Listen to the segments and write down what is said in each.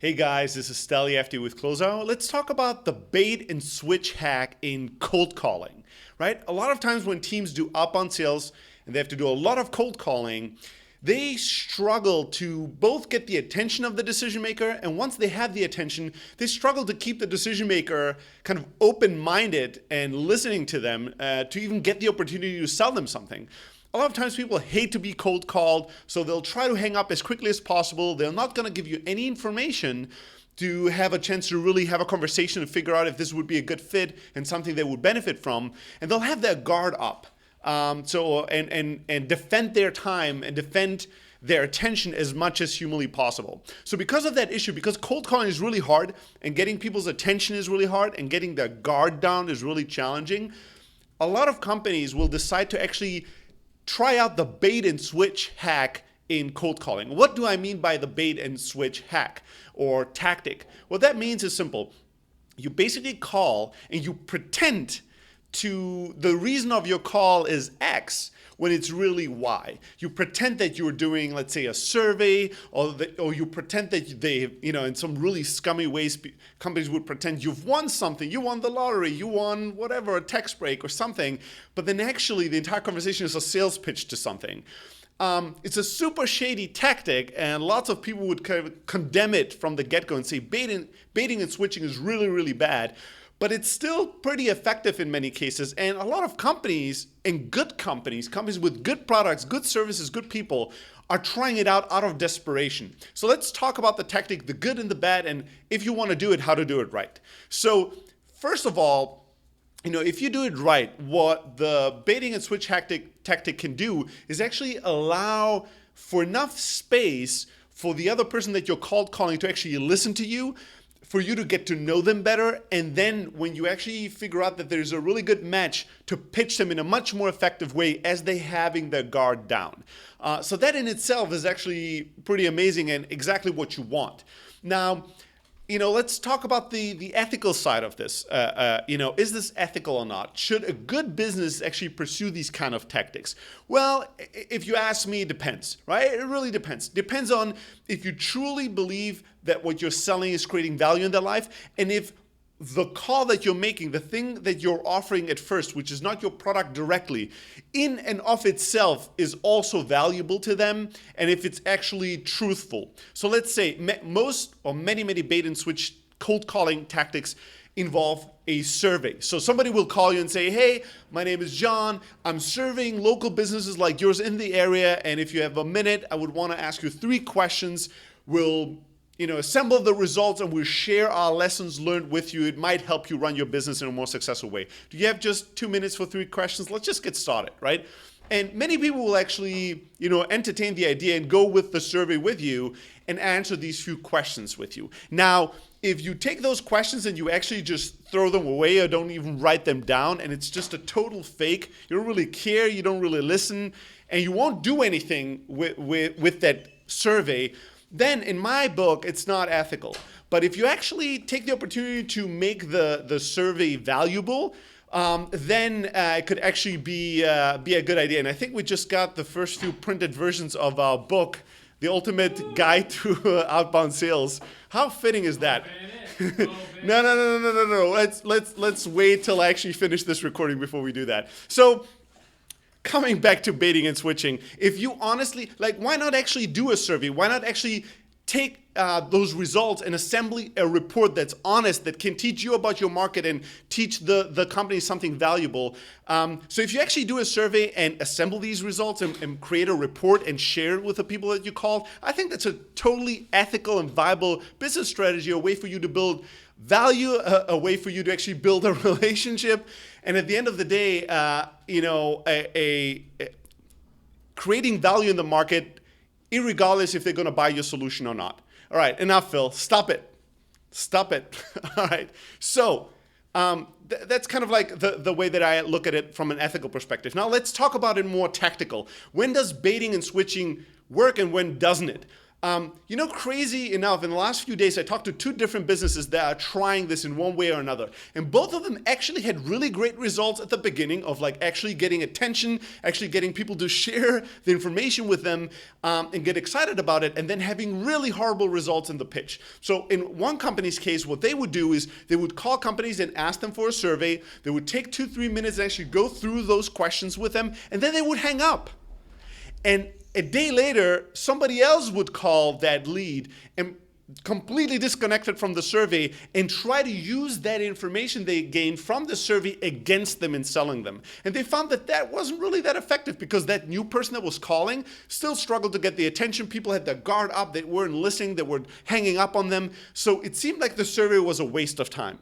Hey guys, this is Steli FD with Closeout. Let's talk about the bait and switch hack in cold calling, right? A lot of times when teams do outbound sales and they have to do a lot of cold calling, they struggle to both get the attention of the decision maker, and once they have the attention, they struggle to keep the decision maker kind of open-minded and listening to them to even get the opportunity to sell them something. A lot of times people hate to be cold called, so they'll try to hang up as quickly as possible. They're not going to give you any information to have a chance to really have a conversation and figure out if this would be a good fit and something they would benefit from. And they'll have their guard up, and defend their time and defend their attention as much as humanly possible. So because of that issue, because cold calling is really hard and getting people's attention is really hard and getting their guard down is really challenging, a lot of companies will decide to actually try out the bait and switch hack in cold calling. What do I mean by the bait and switch hack or tactic? What that means is simple. You basically call and you pretend to the reason of your call is X when it's really Y. You pretend that you're doing, let's say, a survey, or you pretend that they, in some really scummy ways, companies would pretend you've won something. You won the lottery, you won whatever, a tax break or something. But then actually the entire conversation is a sales pitch to something. It's a super shady tactic, and lots of people would kind of condemn it from the get-go and say baiting and switching is really, really bad. But it's still pretty effective in many cases. And a lot of companies, and good companies with good products, good services, good people, are trying it out of desperation. So let's talk about the tactic, the good and the bad, and if you want to do it, how to do it right. So first of all, if you do it right, what the baiting and switch tactic can do is actually allow for enough space for the other person that you're cold calling to actually listen to you, for you to get to know them better, and then when you actually figure out that there's a really good match, to pitch them in a much more effective way as they having their guard down. So that in itself is actually pretty amazing and exactly what you want. Now, let's talk about the ethical side of this. Is this ethical or not? Should a good business actually pursue these kind of tactics? Well, if you ask me, it depends, right? It really depends. Depends on if you truly believe that what you're selling is creating value in their life, and if the call that you're making, the thing that you're offering at first, which is not your product directly, in and of itself is also valuable to them, and if it's actually truthful. So let's say many bait and switch cold calling tactics involve a survey. So somebody will call you and say, hey, my name is John. I'm serving local businesses like yours in the area, and if you have a minute, I would want to ask you 3 questions. We'll assemble the results and we'll share our lessons learned with you. It might help you run your business in a more successful way. Do you have just 2 minutes for 3 questions? Let's just get started, right? And many people will actually, entertain the idea and go with the survey with you and answer these few questions with you. Now, if you take those questions and you actually just throw them away or don't even write them down, and it's just a total fake, you don't really care, you don't really listen, and you won't do anything with that survey, then in my book, it's not ethical. But if you actually take the opportunity to make the survey valuable, then it could actually be a good idea. And I think we just got the first few printed versions of our book, The Ultimate Guide to Outbound Sales. How fitting is that? No. Let's wait till I actually finish this recording before we do that. So, coming back to baiting and switching, if you honestly, why not actually do a survey? Why not actually take those results and assemble a report that's honest, that can teach you about your market and teach the company something valuable? So if you actually do a survey and assemble these results and create a report and share it with the people that you called, I think that's a totally ethical and viable business strategy, a way for you to build value, a way for you to actually build a relationship. And at the end of the day, creating value in the market, irregardless if they're going to buy your solution or not. All right, enough, Phil. Stop it. All right. So that's kind of like the way that I look at it from an ethical perspective. Now let's talk about it more tactical. When does baiting and switching work and when doesn't it? Crazy enough, in the last few days, I talked to two different businesses that are trying this in one way or another. And both of them actually had really great results at the beginning of like actually getting attention, actually getting people to share the information with them and get excited about it, and then having really horrible results in the pitch. So in one company's case, what they would do is they would call companies and ask them for a survey. They would take 2-3 minutes and actually go through those questions with them, and then they would hang up. And a day later, somebody else would call that lead and completely disconnected from the survey and try to use that information they gained from the survey against them in selling them. And they found that that wasn't really that effective because that new person that was calling still struggled to get the attention. People had their guard up. They weren't listening. They were hanging up on them. So it seemed like the survey was a waste of time.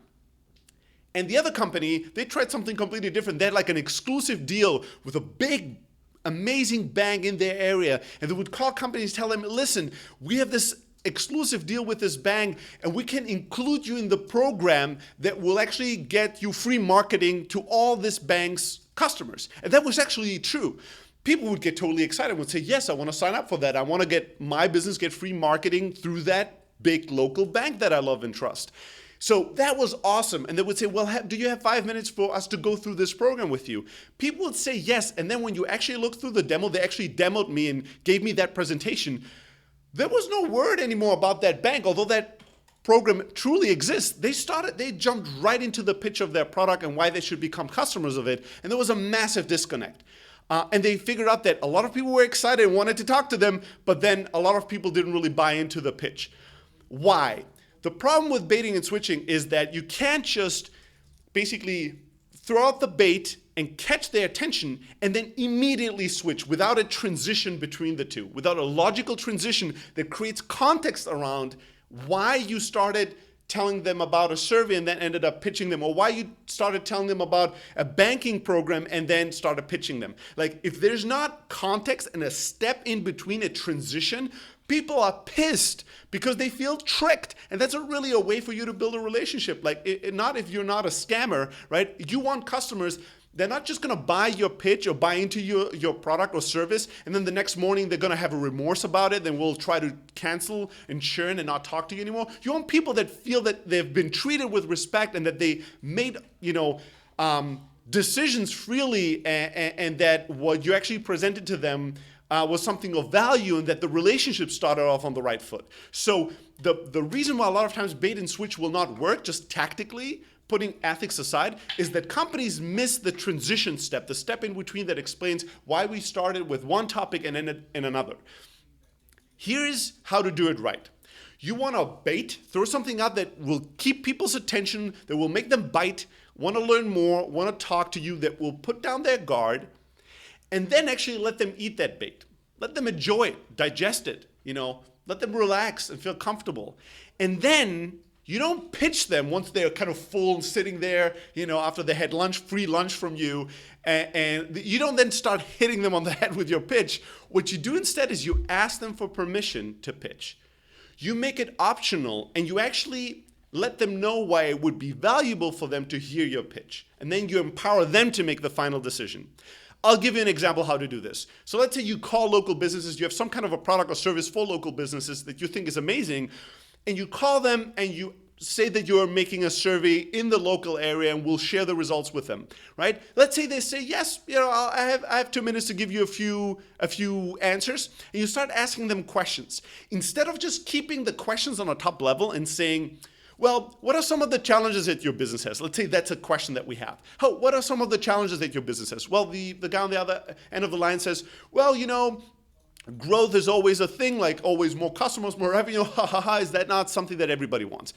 And the other company, they tried something completely different. They had like an exclusive deal with a big amazing bank in their area, and they would call companies, tell them, listen, we have this exclusive deal with this bank, and we can include you in the program that will actually get you free marketing to all this bank's customers. And that was actually true. People would get totally excited, would say, yes, I want to sign up for that. I want to get my business, get free marketing through that big local bank that I love and trust. So that was awesome. And they would say, well, do you have 5 minutes for us to go through this program with you? People would say yes. And then when you actually look through the demo, they actually demoed me and gave me that presentation. There was no word anymore about that bank, although that program truly exists. They jumped right into the pitch of their product and why they should become customers of it. And there was a massive disconnect. And they figured out that a lot of people were excited and wanted to talk to them, but then a lot of people didn't really buy into the pitch. Why? The problem with baiting and switching is that you can't just basically throw out the bait and catch their attention and then immediately switch without a transition between the two, without a logical transition that creates context around why you started telling them about a survey and then ended up pitching them, or why you started telling them about a banking program and then started pitching them. Like, if there's not context and a step in between, a transition, people are pissed because they feel tricked. And that's really a way for you to build a relationship. Like, not if you're not a scammer, right? You want customers. They're not just going to buy your pitch or buy into your product or service, and then the next morning they're going to have a remorse about it, then we'll try to cancel and churn and not talk to you anymore. You want people that feel that they've been treated with respect and that they made, decisions freely, and that what you actually presented to them was something of value, and that the relationship started off on the right foot. So the reason why a lot of times bait and switch will not work, just tactically, putting ethics aside, is that companies miss the transition step, the step in between that explains why we started with one topic and ended in another. Here's how to do it right. You want to bait, throw something out that will keep people's attention, that will make them bite, want to learn more, want to talk to you, that will put down their guard, and then actually let them eat that bait. Let them enjoy it, digest it, let them relax and feel comfortable. And then you don't pitch them once they're kind of full and sitting there, after they had lunch, free lunch from you, and you don't then start hitting them on the head with your pitch. What you do instead is you ask them for permission to pitch. You make it optional, and you actually let them know why it would be valuable for them to hear your pitch. And then you empower them to make the final decision. I'll give you an example how to do this. So let's say you call local businesses, you have some kind of a product or service for local businesses that you think is amazing, and you call them and you say that you're making a survey in the local area and we'll share the results with them, right? Let's say they say, yes, I have 2 minutes to give you a few answers, and you start asking them questions. Instead of just keeping the questions on a top level and saying, well, what are some of the challenges that your business has? Let's say that's a question that we have. Oh, what are some of the challenges that your business has? Well, the guy on the other end of the line says, well, growth is always a thing, like always more customers, more revenue, is that not something that everybody wants?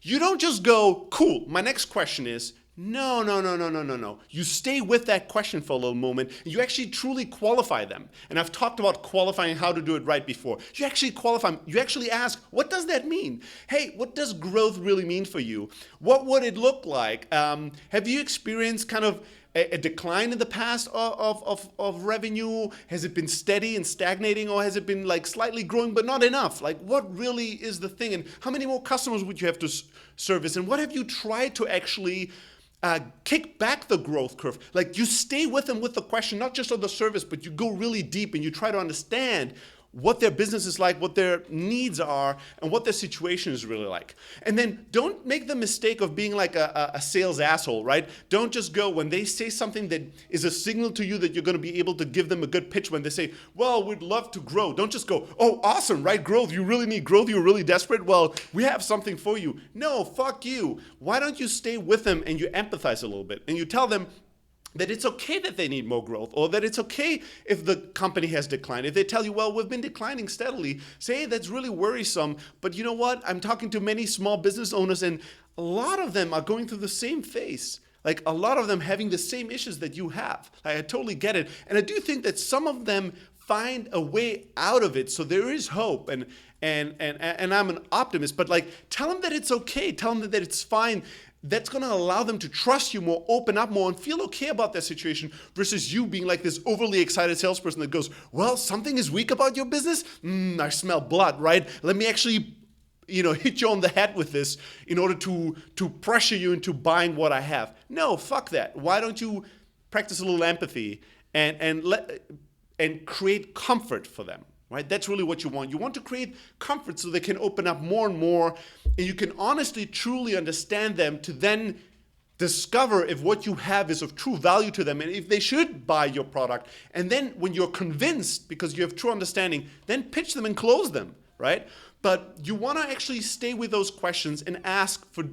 You don't just go, cool, my next question is, no. You stay with that question for a little moment, and you actually truly qualify them. And I've talked about qualifying, how to do it right before. You actually qualify, you actually ask, what does that mean? Hey, what does growth really mean for you? What would it look like? Have you experienced kind of a decline in the past of revenue? Has it been steady and stagnating, or has it been like slightly growing but not enough? Like, what really is the thing, and how many more customers would you have to service, and what have you tried to actually kick back the growth curve? Like, you stay with them with the question, not just on the service, but you go really deep and you try to understand what their business is like, what their needs are, and what their situation is really like. And then don't make the mistake of being like a sales asshole, right? Don't just go when they say something that is a signal to you that you're going to be able to give them a good pitch when they say, well, we'd love to grow. Don't just go, oh, awesome, right? Growth, you really need growth, you're really desperate. Well, we have something for you. No, fuck you. Why don't you stay with them and you empathize a little bit and you tell them that it's okay that they need more growth, or that it's okay if the company has declined. If they tell you, well, we've been declining steadily, say, hey, that's really worrisome, but you know what? I'm talking to many small business owners, and a lot of them are going through the same phase. Like a lot of them having the same issues that you have. I totally get it. And I do think that some of them find a way out of it. So there is hope. And I'm an optimist, but like tell them that it's okay. Tell them that it's fine. That's going to allow them to trust you more, open up more, and feel okay about their situation versus you being like this overly excited salesperson that goes, well, something is weak about your business? I smell blood, right? Let me actually, hit you on the head with this in order to pressure you into buying what I have. No, fuck that. Why don't you practice a little empathy and create comfort for them? Right? That's really what you want. You want to create comfort so they can open up more and more, and you can honestly, truly understand them to then discover if what you have is of true value to them and if they should buy your product. And then when you're convinced, because you have true understanding, then pitch them and close them, right? But you want to actually stay with those questions and ask for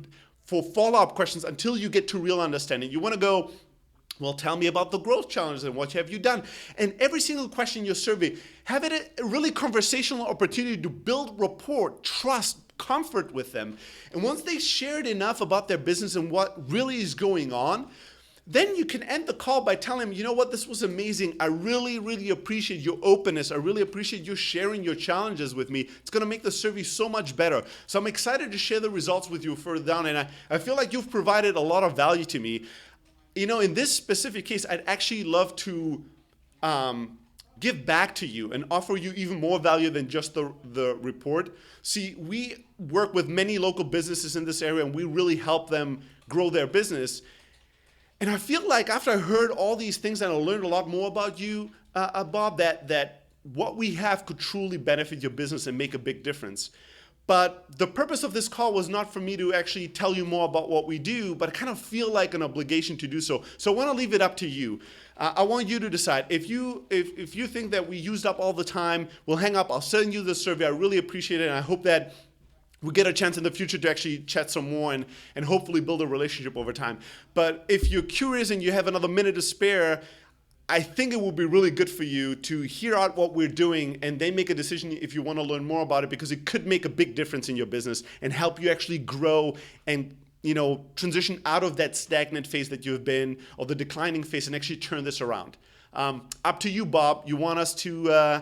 follow-up questions until you get to real understanding. You want to go, well, tell me about the growth challenges and what have you done? And every single question in your survey, have it a really conversational opportunity to build rapport, trust, comfort with them. And once they shared enough about their business and what really is going on, then you can end the call by telling them, you know what, this was amazing. I really, really appreciate your openness. I really appreciate you sharing your challenges with me. It's going to make the survey so much better. So I'm excited to share the results with you further down. And I feel like you've provided a lot of value to me. In this specific case, I'd actually love to give back to you and offer you even more value than just the report. See, we work with many local businesses in this area, and we really help them grow their business. And I feel like after I heard all these things and I learned a lot more about you, Bob, that what we have could truly benefit your business and make a big difference. But the purpose of this call was not for me to actually tell you more about what we do, but I kind of feel like an obligation to do so. So I want to leave it up to you. I want you to decide. If you think that we used up all the time, we'll hang up. I'll send you the survey. I really appreciate it, and I hope that we get a chance in the future to actually chat some more and hopefully build a relationship over time. But if you're curious and you have another minute to spare, I think it would be really good for you to hear out what we're doing and then make a decision if you want to learn more about it, because it could make a big difference in your business and help you actually grow and transition out of that stagnant phase that you've been, or the declining phase, and actually turn this around. Up to you, Bob. You want us to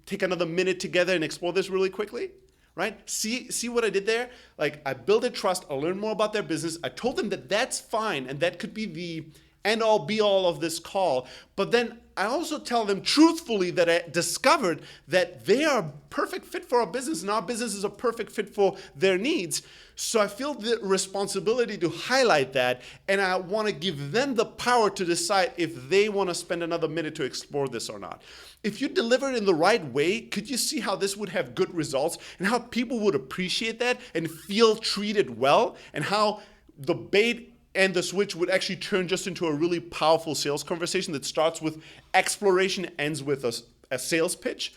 take another minute together and explore this really quickly? Right? See what I did there? Like, I built a trust. I learned more about their business. I told them that that's fine, and that could be the end all be all of this call. But then I also tell them truthfully that I discovered that they are a perfect fit for our business, and our business is a perfect fit for their needs. So I feel the responsibility to highlight that, and I want to give them the power to decide if they want to spend another minute to explore this or not. If you deliver it in the right way, could you see how this would have good results and how people would appreciate that and feel treated well, and how the bait and the switch would actually turn just into a really powerful sales conversation that starts with exploration, ends with a sales pitch,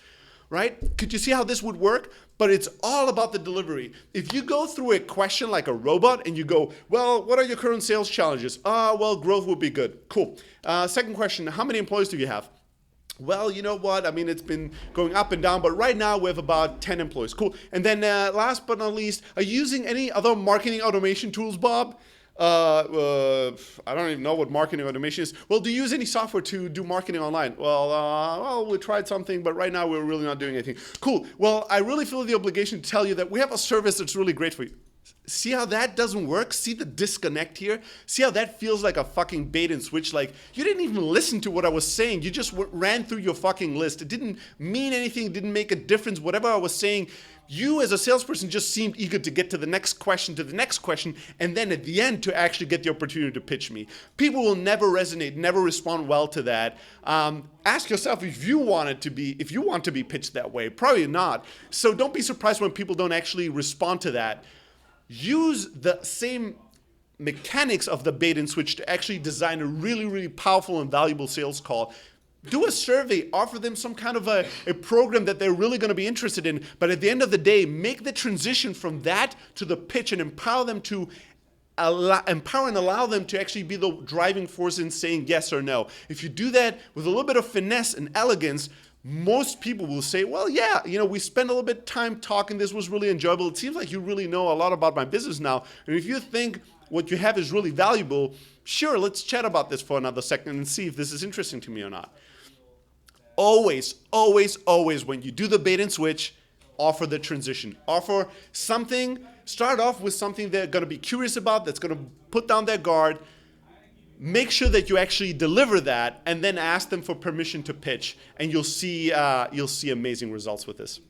right? Could you see how this would work? But it's all about the delivery. If you go through a question like a robot and you go, well, what are your current sales challenges? Well, growth would be good. Cool. Second question, how many employees do you have? Well, you know what? I mean, it's been going up and down, but right now we have about 10 employees. Cool. And then last but not least, are you using any other marketing automation tools, Bob? I don't even know what marketing automation is. Well, do you use any software to do marketing online? Well, we tried something, but right now we're really not doing anything. Cool. Well, I really feel the obligation to tell you that we have a service that's really great for you. See how that doesn't work? See the disconnect here? See how that feels like a fucking bait and switch? Like, you didn't even listen to what I was saying. You just ran through your fucking list. It didn't mean anything. It didn't make a difference. Whatever I was saying, You as a salesperson just seemed eager to get to the next question, and then at the end to actually get the opportunity to pitch me. People will never resonate, never respond well to that. Ask yourself if you want to be pitched that way. Probably not. So don't be surprised when people don't actually respond to that. Use the same mechanics of the bait and switch to actually design a really, really powerful and valuable sales call. Do a survey, offer them some kind of a program that they're really going to be interested in, but at the end of the day, make the transition from that to the pitch and empower and allow them to actually be the driving force in saying yes or no. If you do that with a little bit of finesse and elegance, most people will say, well, yeah, we spent a little bit of time talking. This was really enjoyable. It seems like you really know a lot about my business now. And if you think what you have is really valuable, sure, let's chat about this for another second and see if this is interesting to me or not. Always, always, always, when you do the bait and switch, offer the transition. Offer something, start off with something they're going to be curious about, that's going to put down their guard. Make sure that you actually deliver that, and then ask them for permission to pitch, and you'll see amazing results with this.